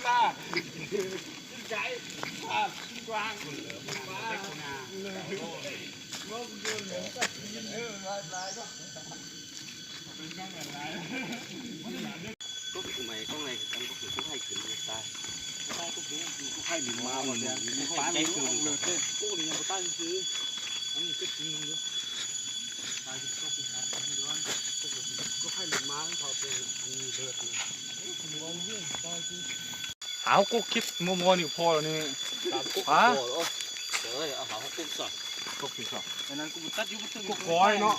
ลาดใจลาดกว้างคุณเหลือมาเด็กคุณอาโลกโยนเหลือก็ยินลายก็เป็นบ้างอะไรก็ทำไมก็ไงกันก็คือผู้ให้ขึ้นเลยตายตายก็เป็นผู้ให้หนึ่งมาหมดเลยป้าไม่คือเลยกูนี่ยังไม่ตายซื้ออันนี้ก็จริงเลยตายก็เป็นครับก็ให้หนึ่งมาเขาเป็นอันนี้เลือดเลยเอากุ๊กคิดมัวนี่พอแล้วนี่ตามกุ๊กพอเดี๋ยวเอาหากุ๊กสดกุ๊กสิสดดังนั้นกูตัดอยู่บนตึกกุ๊กก้อยเนาะ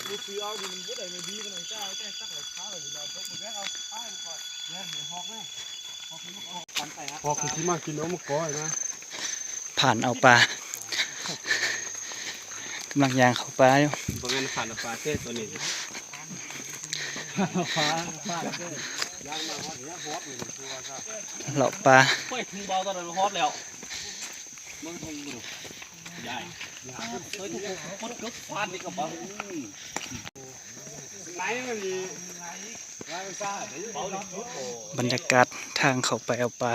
ดูซื้อเอาดิมันก็ได้ไม่ดีกันเลยเจ้าแค่ตักเลยข้าวเลยเราต้องไปเอาข้าวก่อนเนี่ยเหมือนหอกแม่หอกมันเอาปันไปครับหอกที่มากินน้ำมันก้อยนะผ่านเอาปลา กำลังยางเขาปลาอยู่บริเวณผ่านปลาเทศตัวนี้ปลาเทศยางมาฮอตเนี้ยฮอตอยู่ในตัวครับเหล่าปลาเฮ้ยทุ่งเบาตอนนั้นฮอตแล้วมึงทุ่งดูใหญ่เฮ้ยทุ่งฮอตกึกฟาดนี่กับปลาไหนมันมีบรรยากาศทางเขาไปเอาปลา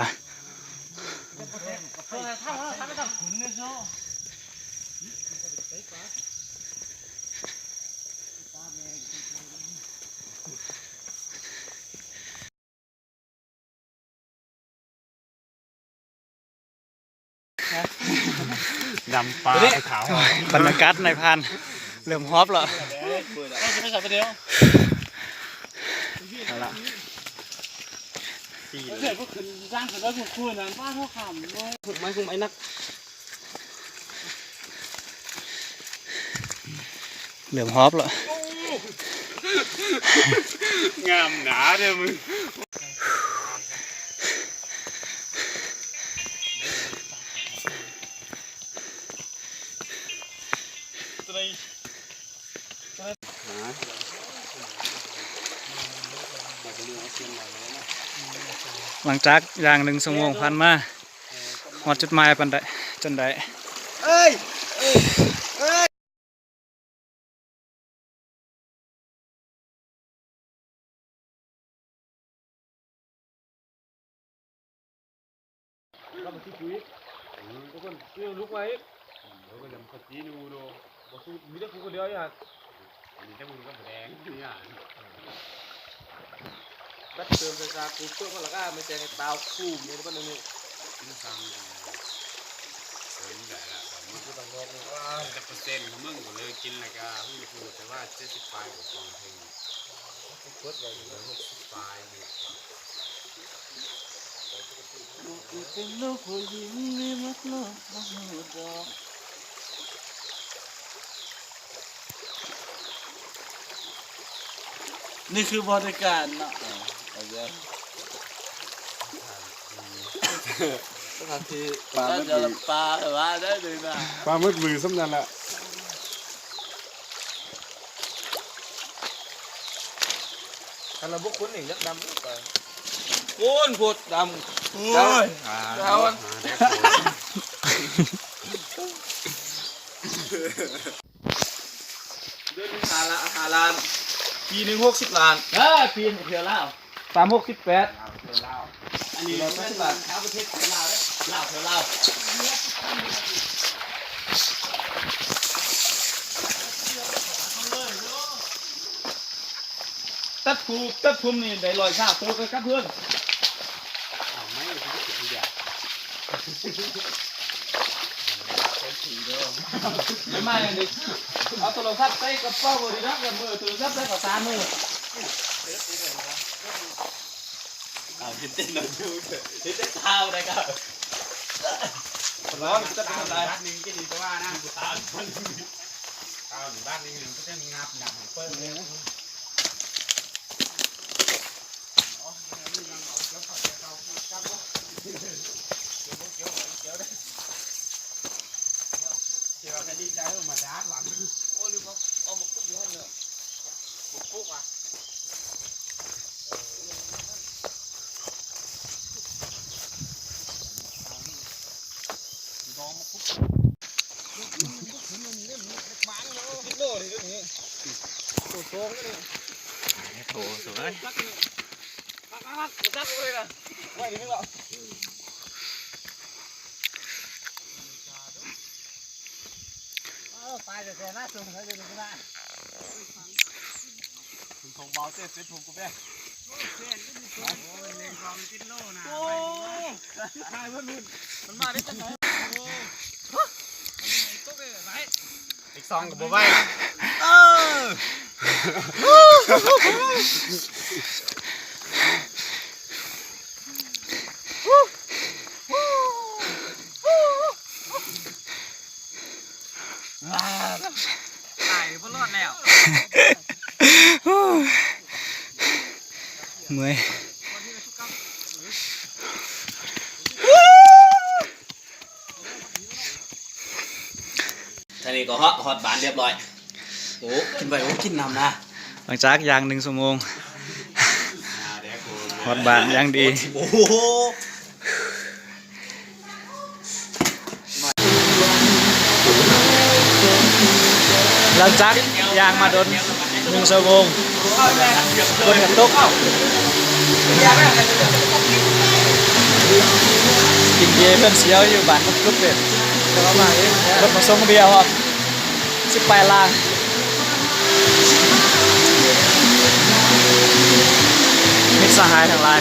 ดำปลาขาวบรรยากาศในพันเริ่มฮอปแล้วไม่ใช่ไปเดียวเอาละเดี๋ยวพวกคุณจ้างเสร็จแล้วคุณคุยนะป้าเขาขำเลยฝึกไม้นักเริ่มฮอปแล้วงามหนาเด้อมึงหลังจากอย่าง1 ชั่วโมงผ่านมาหอดจุดหมายปันได้จนได้ก็มาที่คุยทุกคนเรื่องลุกไว้แล้วก็ยังขจีนูดูบอกสู้มีแต่กูคนเดียวอย่างมีแต่มึงก็แดงเนี่ยรัดเติมไปจากกูเพื่อคนละก้าไม่แจงเตาคู่มีอะไรบ้างนี่กินซ้ำเฮ้ยใหญ่ละมึงก็ต้องบอกว่า70%ของมึงก็เลยกินอะไรกันมึงพูดแต่ว่า70 ปลายของกองเพลงเปิดไว้เลย60 ปลายนี่เป็นลูกผู้หญิงมีมัดลูกมาหูดอกนี่คือบริการเนาะสถานที่ปลาเมื่อปลาว่าได้เลยนะปลาเมื่อมือสำนันละถ้าเราบุกคุ้นหนึ่งยักษ์ดำไปคุ้นผุดดำโอ้ยเจ้าเดือน5 ล้านปีหนึ่ง60 ล้านปีเที่ยวลาว368อันนี้เราเป็นแบบข้าวประเทศลาวได้ลาวเที่ยวลาวตัดภูมินี่ได้100 ตัวกับเพื่อนไม่ได้เสียอย่างไม่เด็กเอาโทรศัพท์ใส่กระเป๋าบริษัทกับมือโทรศัพท์ใส่กับ3 มือเต้นหน่อยดูเต้นเท้าได้ครับร้อนจะเป็นอะไรบ้านนึงก็ดีแต่ว่านะตาบ้านนึงบ้านนึงก็จะมีงับหนักเปิ้ลเลยเดี๋ยวจะดีใจมาด้าหลังโอ้ลืมเอามาปุ๊บอยู่ให้เนอะปุ๊บอ่ะน้องมาปุ๊บคิดโลเลยนี่โตก็เลยโตสวย จับเลยนะไว้ดิไม่หรอกตายแต่หน้าสูงเขาจะดูไม่ได้ถึงทงเบาเจ็ดถุงกูแม่โอ้เส้นก็มีโอ้เล่นกองกินโลนะโอ้ตายมันมันมาได้จังไหนโอ้อีกซองกับบัวใบตายเพราะรอดแล้วเมื่อยท่านี้ก็ฮอตบานเรียบร้อยโอ้กินไปโอ้กินนำนะ หลังจากอย่าง1 ชั่วโมงฮอดบานอย่างดี โอ้โห หลังจากยางมาโดน1 ชั่วโมงคนกับตกกินเบียร์เพื่อนเสียวอยู่บ้านกับกรุ๊ปเด็ดรถมาส่งเบียร์ครับ18 ล้านมิตรสหายทั้งหลาย